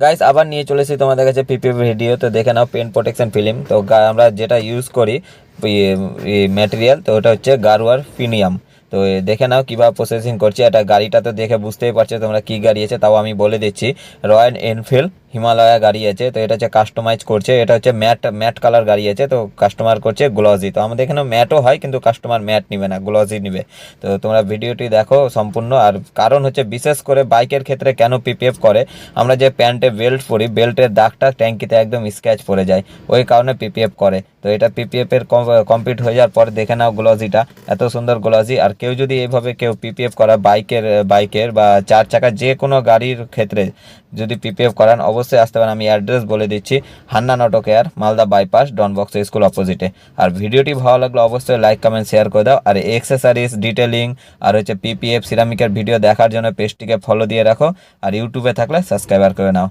Guys আবার নিয়ে চলেছি তোমাদের কাছে পিপিএফ ভিডিও। তো দেখে নাও পেন প্রোটেকশন ফিল্ম। তো আমরা যেটা ইউজ করি ম্যাটেরিয়াল, তো ওটা হচ্ছে গারওয়ার প্রিমিয়াম। তো দেখে নাও কীভাবে প্রসেসিং করছি। এটা গাড়িটা তো দেখে বুঝতেই পারছো তোমরা কী গাড়ি আছে, তাও আমি বলে দিচ্ছি। রয়্যাল এনফিল্ড হিমালয়া গাড়ি আছে। তো এটা হচ্ছে কাস্টমাইজ করছে, এটা হচ্ছে ম্যাট ম্যাট কালার গাড়ি আছে। তো কাস্টমার করছে গ্লজি। তো আমাদের এখানে ম্যাটও হয়, কিন্তু কাস্টমার ম্যাট নিবে না, গ্লজি নিবে। তো তোমরা ভিডিওটি দেখো সম্পূর্ণ। আর কারণ হচ্ছে বিশেষ করে বাইকের ক্ষেত্রে কেন পিপিএফ করে, আমরা যে প্যান্টে বেল্ট পরি, বেল্টের দাগটা ট্যাঙ্কিতে একদম স্ক্র্যাচ পড়ে যায়, ওই কারণে পিপিএফ করে। তো এটা পিপিএফ এর কমপ্লিট হয়ে যাওয়ার পর দেখে নাও গ্লজিটা, এত সুন্দর গ্লজি। আর কেউ যদি এইভাবে কেউ পিপিএফ করা বাইকের বা চার চাকার যে কোনো গাড়ির ক্ষেত্রে যদি পিপিএফ করান, অবশ্যই আসতে পারেন। আমি অ্যাড্রেস বলে দিচ্ছি, Hannan auto care, Malda bypass, Don Bosco school অপোজিটে। আর ভিডিওটি ভালো লাগলে অবশ্যই লাইক কমেন্ট শেয়ার করে দাও। আর এক্সেসরিজ ডিটেলিং আর হচ্ছে পিপিএফ সিরামিকের ভিডিও দেখার জন্য পেজটিকে ফলো দিয়ে রাখো। আর ইউটিউবে থাকলে সাবস্ক্রাইবার করে নাও।